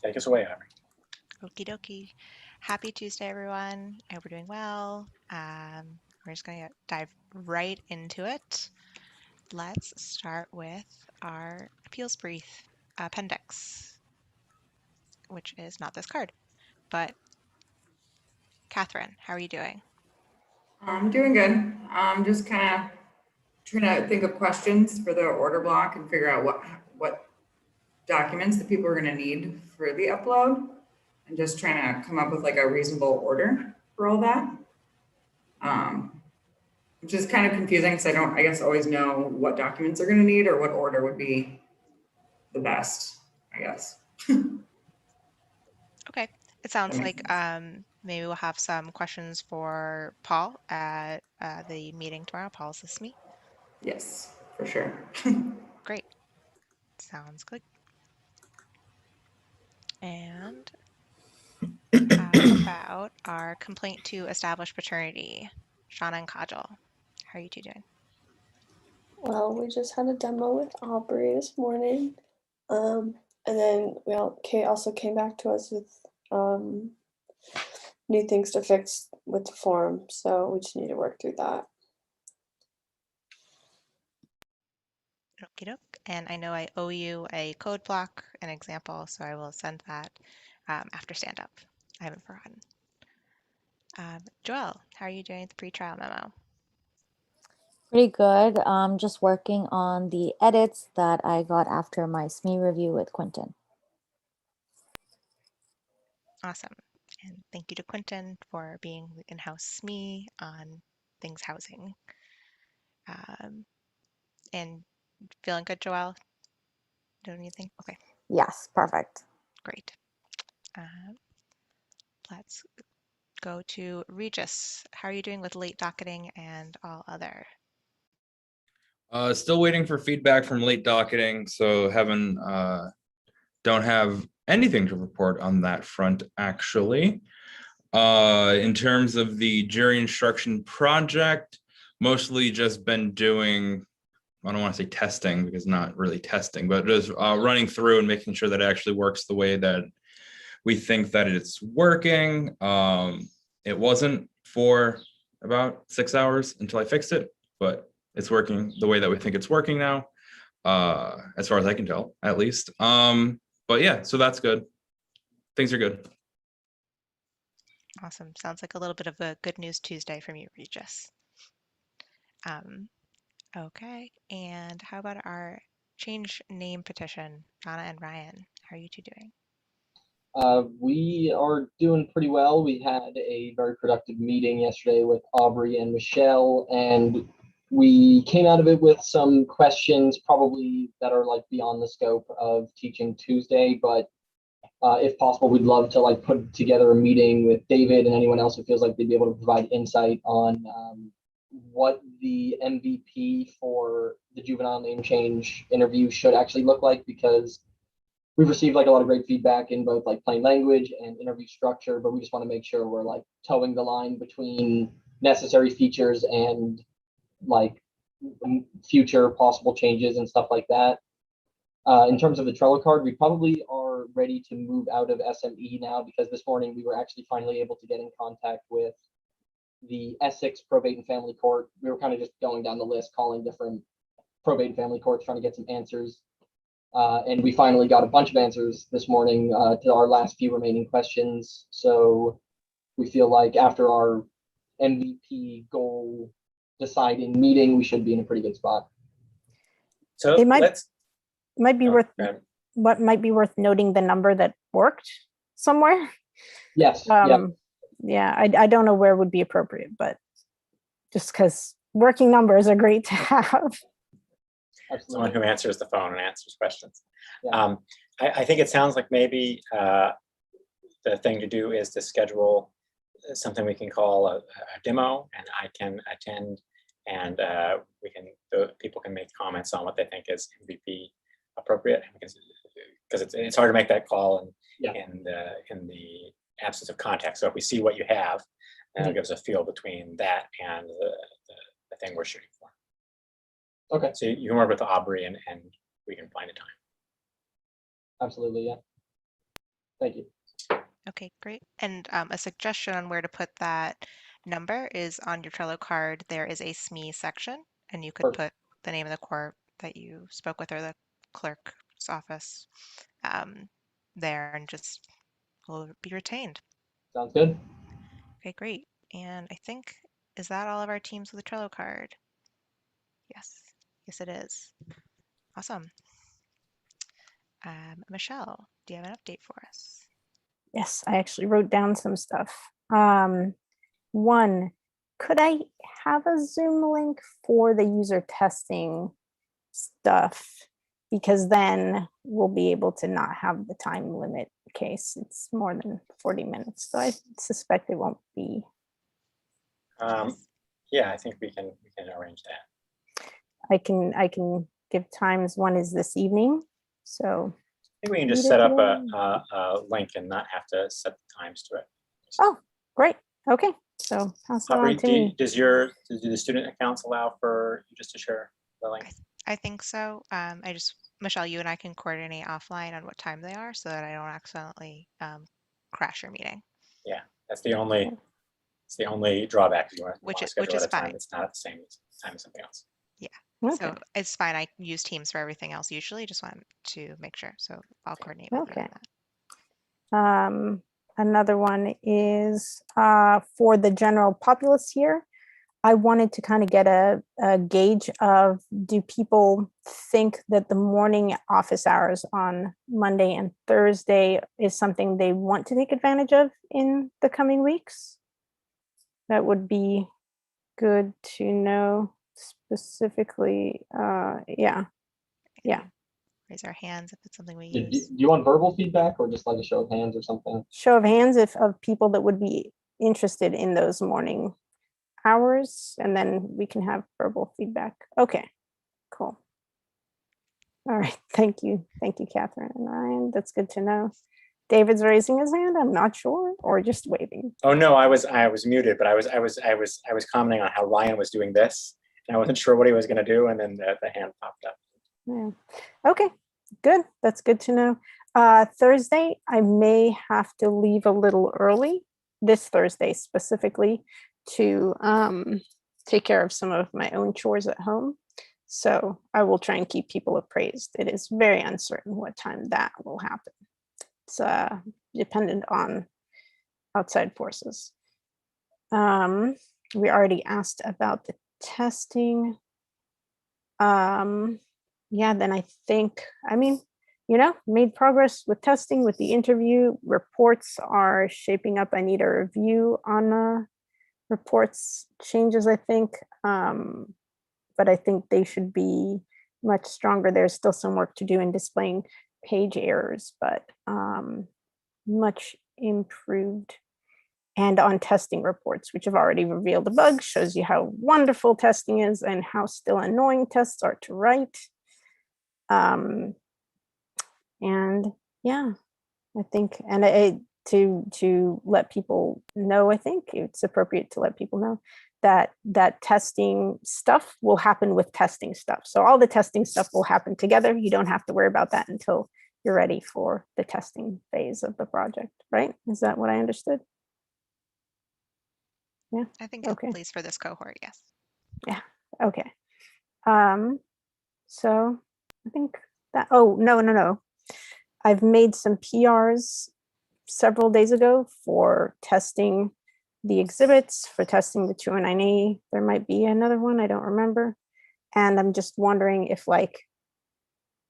Take us away, Aubrey. Okie dokie. Happy Tuesday, everyone. I hope we're doing well. We're just going to dive right into it. Let's start with our appeals brief appendix, which is not this card. But Catherine, how are you doing? I'm doing good. I'm just kind of trying to think of questions for the order block and figure out what documents that people are going to need for the upload, and just trying to come up with like a reasonable order for all that. Which is kind of confusing because I don't, I guess, always know what documents are going to need or what order would be the best, I guess. Okay. It sounds like maybe we'll have some questions for Paul at the meeting tomorrow. Paul, is this me? Yes, for sure. Great. Sounds good. And how about our complaint to establish paternity? Shauna and Kajal, how are you two doing? Well, we just had a demo with Aubrey this morning. And then Kate also came back to us with new things to fix with the form. So we just need to work through that. Okie doke. And I know I owe you a code block, an example, so I will send that after stand up. I haven't forgotten. Joelle, how are you doing with the pre-trial memo? Pretty good. Just working on the edits that I got after my SME review with Quentin. Awesome. And thank you to Quentin for being the in-house SME on things housing. And feeling good, Joelle? Doing anything? Okay. Yes, perfect. Great. Let's go to Regis. How are you doing with late docketing and all other? Still waiting for feedback from late docketing, so don't have anything to report on that front, actually. In terms of the jury instruction project, mostly just been doing, I don't want to say testing because not really testing, but just running through and making sure that it actually works the way that we think that it's working. It wasn't for about 6 hours until I fixed it, but it's working the way that we think it's working now, as far as I can tell, at least. But yeah, so that's good. Things are good. Awesome. Sounds like a little bit of a good news Tuesday from you, Regis. Okay. And how about our change name petition? Donna and Ryan, how are you two doing? We are doing pretty well. We had a very productive meeting yesterday with Aubrey and Michelle, and we came out of it with some questions probably that are like beyond the scope of Teaching Tuesday, but if possible, we'd love to like put together a meeting with David and anyone else who feels like they'd be able to provide insight on what the MVP for the juvenile name change interview should actually look like, because we've received like a lot of great feedback in both like plain language and interview structure, but we just want to make sure we're like towing the line between necessary features and like future possible changes and stuff like that. In terms of the Trello card, we probably are ready to move out of SME now, because this morning we were actually finally able to get in contact with the Essex Probate and Family Court. We were kind of just going down the list, calling different probate and family courts, trying to get some answers. And we finally got a bunch of answers this morning to our last few remaining questions. So we feel like after our MVP goal deciding meeting, we should be in a pretty good spot. So It might let's. be Oh, worth go ahead. what might be worth noting the number that worked somewhere. Yes. Yeah, I don't know where would be appropriate, but just because working numbers are great to have. Someone who answers the phone and answers questions. Yeah. I think it sounds like maybe the thing to do is to schedule something we can call a demo, and I can attend, and people can make comments on what they think is MVP appropriate, because it's hard to make that call in the absence of context. So if we see what you have, then it'll give us a feel between that and the thing we're shooting for. Okay. So you can work with Aubrey and we can find a time. Absolutely, yeah. Thank you. Okay, great. And a suggestion on where to put that number is on your Trello card. There is a SME section, and you could Perfect. put the name of the court that you spoke with or the clerk's office there, and just will be retained. Sounds good. Okay, great. And I think, is that all of our teams with a Trello card? Yes. Yes, it is. Awesome. Michelle, do you have an update for us? Yes, I actually wrote down some stuff. One, could I have a Zoom link for the user testing stuff? Because then we'll be able to not have the time limit in case it's more than 40 minutes. So I suspect it won't be. Yeah, I think we can arrange that. I can give times. One is this evening. So I think we can just Either set up today. a link and not have to set the times to it. Oh, great. Okay. So pass it Aubrey, on to me. do the student accounts allow for you just to share the link? I think so. Michelle, you and I can coordinate offline on what time they are so that I don't accidentally crash your meeting. Yeah, that's the only. It's the only drawback. You want to schedule Which at is a time fine. that's not at the same time as something else. Okay. So it's fine. I use Teams for everything else usually. Just want to make sure. So I'll coordinate with you on that. Another one is for the general populace here. I wanted to kind of get a gauge of, do people think that the morning office hours on Monday and Thursday is something they want to take advantage of in the coming weeks? That would be good to know specifically. Yeah. Raise our hands if it's something we Do use. you want verbal feedback or just like a show of hands or something? Show of hands of people that would be interested in those morning hours, and then we can have verbal feedback. Okay, cool. All right, thank you, Catherine and Ryan. That's good to know. David's raising his hand. I'm not sure, or just waving. Oh no, I was muted, but I was commenting on how Ryan was doing this, and I wasn't sure what he was going to do, and then the hand popped up. Yeah. Okay, good. That's good to know. Thursday, I may have to leave a little early, this Thursday specifically, to take care of some of my own chores at home. So I will try and keep people appraised. It is very uncertain what time that will happen. It's dependent on outside forces. We already asked about the testing. Yeah, then I think, made progress with testing, with the interview. Reports are shaping up. I need a review on reports changes, I think. But I think they should be much stronger. There's still some work to do in displaying page errors, but much improved. And on testing reports, which have already revealed a bug, shows you how wonderful testing is and how still annoying tests are to write. And yeah, I think, and to let people know, I think it's appropriate to let people know that testing stuff will happen with testing stuff. So all the testing stuff will happen together. You don't have to worry about that until you're ready for the testing phase of the project, right? Is that what I understood? Yeah. I think okay. At least for this cohort, yes. Yeah. Okay. So I think that, oh, no. I've made some PRs several days ago for testing the exhibits, for testing the 209A. There might be another one, I don't remember. And I'm just wondering if,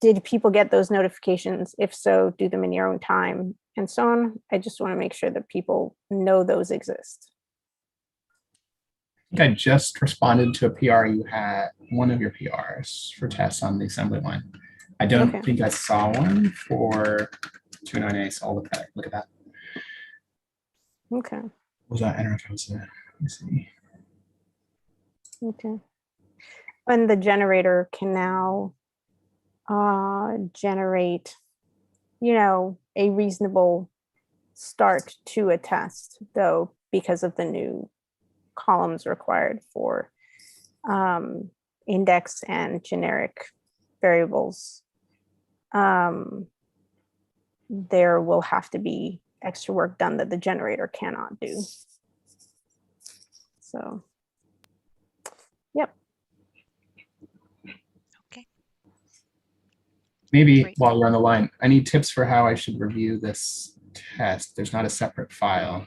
did people get those notifications? If so, do them in your own time and so on. I just want to make sure that people know those exist. I think I just responded to a PR you had, one of your PRs for tests on the assembly line. I don't think I saw one for 209A, so I'll look at that. Okay. Was that? I don't know if it was. Let me see. Okay. And the generator can now generate, a reasonable start to a test, though, because of the new columns required for index and generic variables. there will have to be extra work done that the generator cannot do. So, yep. Okay. Maybe Great. while we're on the line, any tips for how I should review this test? There's not a separate file.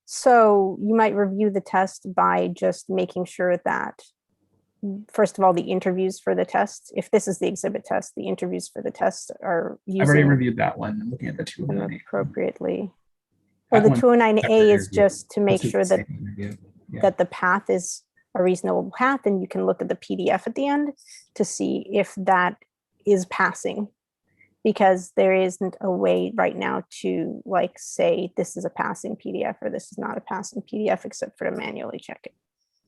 So you might review the test by just making sure that, first of all, the interviews for the test, if this is the exhibit test, the interviews for the test are I've already using reviewed that one. I'm looking at the them 209A. appropriately. Or That the one's 209A separate is interview. just to make This is sure the that same interview. Yeah. that the path is a reasonable path, and you can look at the PDF at the end to see if that is passing, because there isn't a way right now to like say this is a passing PDF or this is not a passing PDF except for to manually check it.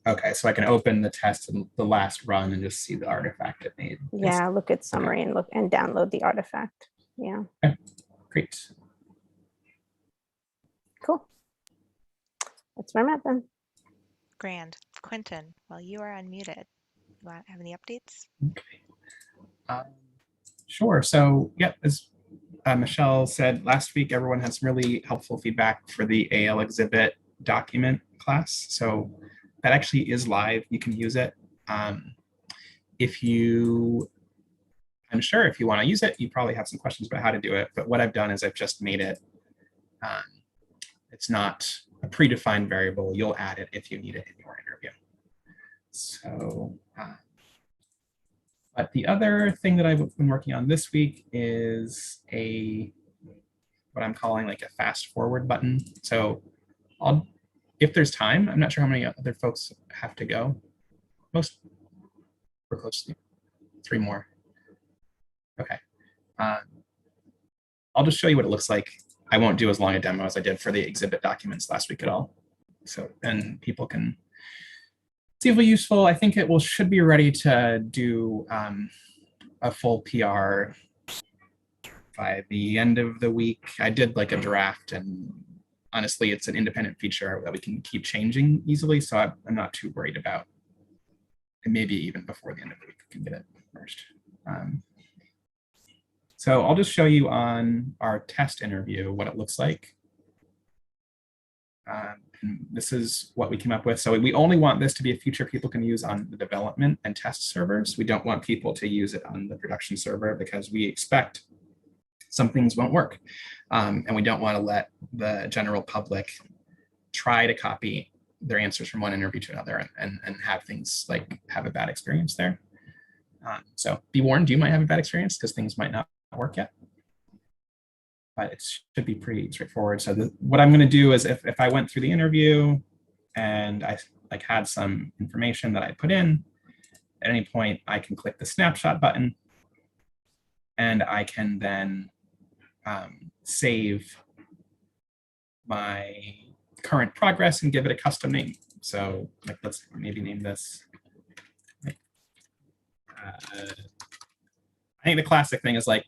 Okay, so I can open the test in the last run and just see the artifact it made. Yeah, look at summary and look and download the artifact. Yeah. Okay. Great. Cool. That's where I'm at then. Grand. Quentin, while you are unmuted, you want to have any updates? Okay. Sure. So, yeah, as Michelle said last week, everyone had some really helpful feedback for the AL exhibit document class. So that actually is live. You can use it. If you, I'm sure if you want to use it, you probably have some questions about how to do it. But what I've done is I've just made it, it's not a predefined variable. You'll add it if you need it in your interview. So, but the other thing that I've been working on this week is what I'm calling like a fast forward button. So if there's time, I'm not sure how many other folks have to go. We're close to 3 more. Okay. I'll just show you what it looks like. I won't do as long a demo as I did for the exhibit documents last week at all. So then people can see if it's useful. I think it should be ready to do a full PR by the end of the week. I did like a draft, and honestly, it's an independent feature that we can keep changing easily. So I'm not too worried about, and maybe even before the end of the week, we can get it merged. So I'll just show you on our test interview what it looks like. And this is what we came up with. So we only want this to be a feature people can use on the development and test servers. We don't want people to use it on the production server because we expect some things won't work. And we don't want to let the general public try to copy their answers from one interview to another and have things like have a bad experience there. So be warned, you might have a bad experience because things might not work yet. But it should be pretty straightforward. So what I'm going to do is if I went through the interview and I like had some information that I put in, at any point I can click the snapshot button, and I can then save my current progress and give it a custom name. So like let's maybe name this. I think the classic thing is like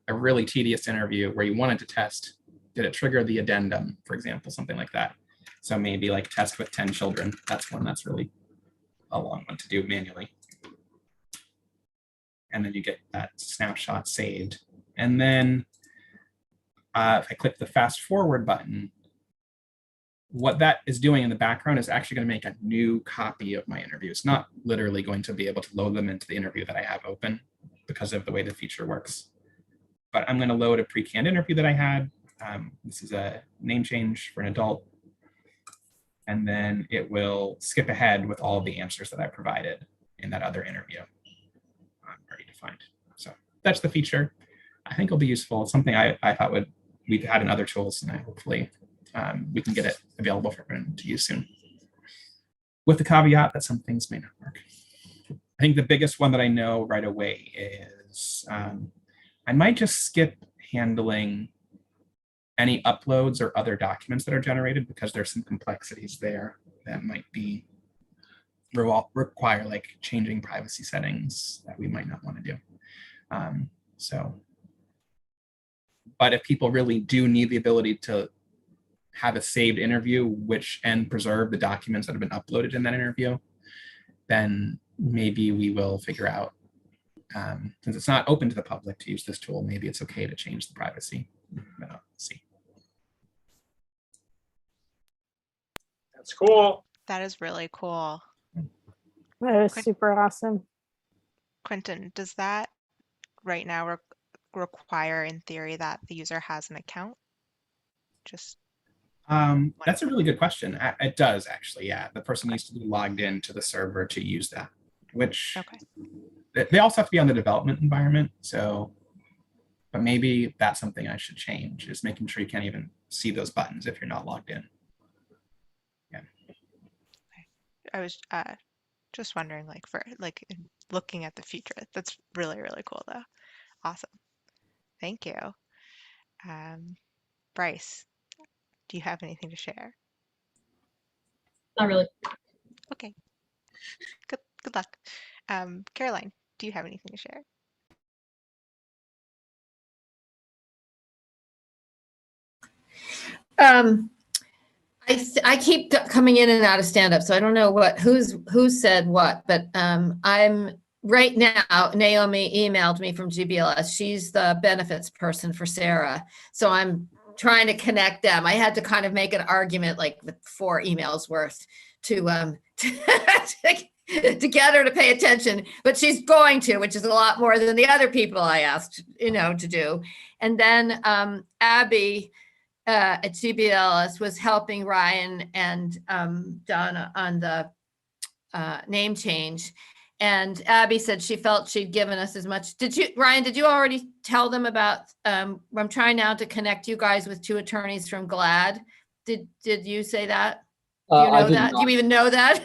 a really tedious interview where you wanted to test, did it trigger the addendum, for example, something like that. So maybe like test with 10 children. That's one that's really a long one to do manually. And then you get that snapshot saved. And then if I click the fast forward button, what that is doing in the background is actually going to make a new copy of my interview. It's not literally going to be able to load them into the interview that I have open because of the way the feature works. But I'm going to load a pre-canned interview that I had. This is a name change for an adult. And then it will skip ahead with all of the answers that I provided in that other interview. I'm ready to find. So that's the feature. I think it'll be useful. It's something I thought we've had in other tools, and hopefully we can get it available for everyone to use soon. With the caveat that some things may not work. I think the biggest one that I know right away is I might just skip handling any uploads or other documents that are generated because there's some complexities there that might be require like changing privacy settings that we might not want to do. But if people really do need the ability to have a saved interview, and preserve the documents that have been uploaded in that interview, then maybe we will figure out since it's not open to the public to use this tool, maybe it's okay to change the privacy. But I'll see. That's cool. That is really cool. That is Quin- super awesome. Quentin, does that right now require, in theory, that the user has an account? Just That's a really good question. It does actually, yeah. The person needs to be logged into the server to use that, which they also have to be on the development environment. So, but maybe that's something I should change, is making sure you can't even see those buttons if you're not logged in. Yeah. I was just wondering, like, for like looking at the future. That's really, really cool though. Awesome. Thank you. Bryce, do you have anything to share? Not really. Okay. Good luck. Caroline, do you have anything to share? I keep coming in and out of stand-up, so I don't know who said what, but I'm right now, Naomi emailed me from GBLS. She's the benefits person for Sarah. So I'm trying to connect them. I had to kind of make an argument, like with 4 emails worth to get her to pay attention, but she's going to, which is a lot more than the other people I asked, to do. And then Abby at GBLS was helping Ryan and Donna on the name change. And Abby said she felt she'd given us as much. Ryan, did you already tell them about, I'm trying now to connect you guys with 2 attorneys from GLAD. Did you say that? Do you know that? Do you even know that?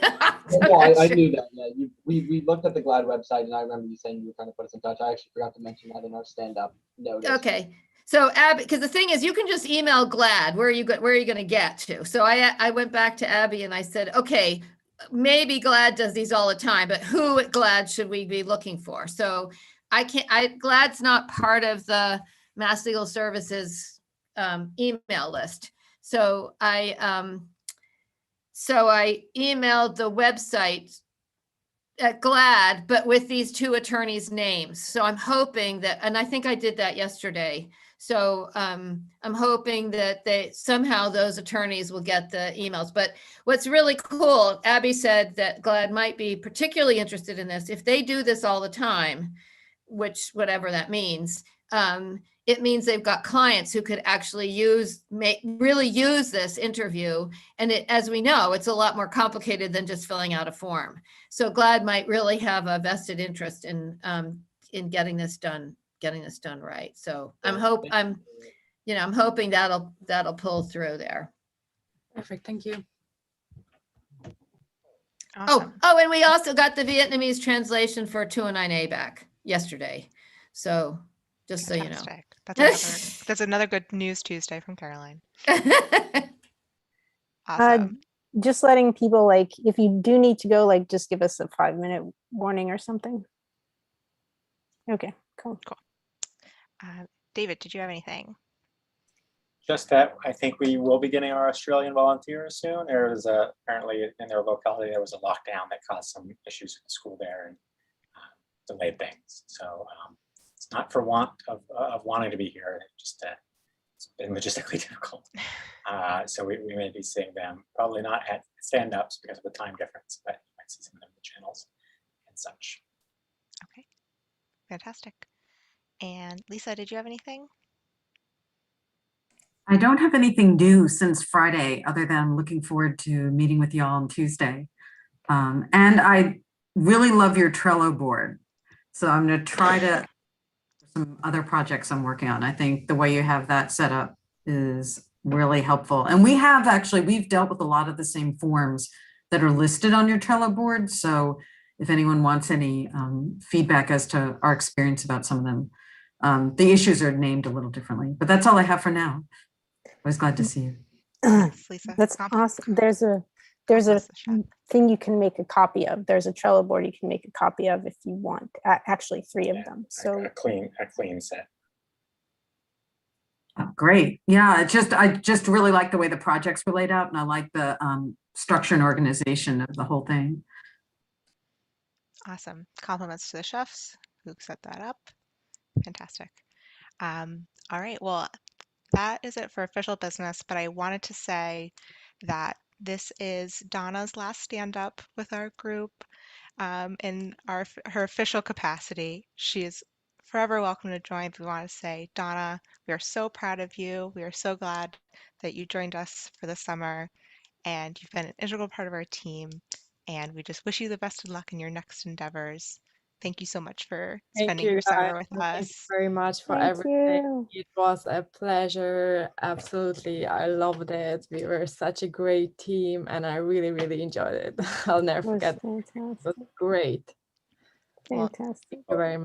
No, I knew that. Yeah, we looked at the GLAD website, and I remember you saying you were trying to put us in touch. I actually forgot to mention that in our stand-up notice. Okay. So Abby, because the thing is, you can just email GLAD. Where are you going to get to? So I went back to Abby and I said, okay, maybe GLAD does these all the time, but who at GLAD should we be looking for? So GLAD's not part of the Mass Legal Services email list. So I emailed the website at GLAD, but with these 2 attorneys' names. So I'm hoping that, and I think I did that yesterday. So I'm hoping that somehow those attorneys will get the emails. But what's really cool, Abby said that GLAD might be particularly interested in this. If they do this all the time, which whatever that means, it means they've got clients who could actually really use this interview. And as we know, it's a lot more complicated than just filling out a form. So GLAD might really have a vested interest in getting this done right. So I'm hoping that'll pull through there. Perfect. Thank you. Awesome. Oh, and we also got the Vietnamese translation for 209A back yesterday. So just Fantastic. So you know. That's another good news Tuesday from Caroline. Awesome. Just letting people, like, if you do need to go, like, just give us a 5-minute warning or something. Okay, cool. David, did you have anything? Just that I think we will be getting our Australian volunteers soon. There was apparently in their locality, there was a lockdown that caused some issues with the school there and delayed things. So it's not for want of wanting to be here. It's been logistically difficult. So we may be seeing them, probably not at stand-ups because of the time difference, but you might see some of them in the channels and such. Okay, fantastic. And Lisa, did you have anything? I don't have anything new since Friday, other than looking forward to meeting with y'all on Tuesday. And I really love your Trello board. So I'm going to try to some other projects I'm working on. I think the way you have that set up is really helpful. And we've dealt with a lot of the same forms that are listed on your Trello board. So if anyone wants any feedback as to our experience about some of them, the issues are named a little differently, but that's all I have for now. I was glad to see you. Lisa, that's awesome. There's a thing you can make a copy of. There's a Trello board you can make a copy of if you want. Actually, 3 of them. So a clean set. Oh, great. Yeah, I just really like the way the projects were laid out, and I like the structure and organization of the whole thing. Awesome. Compliments to the chefs. who set that up. Fantastic. All right, well, that is it for official business, but I wanted to say that this is Donna's last stand-up with our group in her official capacity. She is forever welcome to join. We want to say, Donna, we are so proud of you. We are so glad that you joined us for the summer, and you've been an integral part of our team. And we just wish you the best of luck in your next endeavors. Thank you so much for Thank spending you your summer guys. with Thank you us. very much for Thank everything. you. It was a pleasure. Absolutely. I loved it. We were such a great team and I really, really enjoyed it. I'll never It was forget. It was fantastic. great. Well, Fantastic. Thank you very much.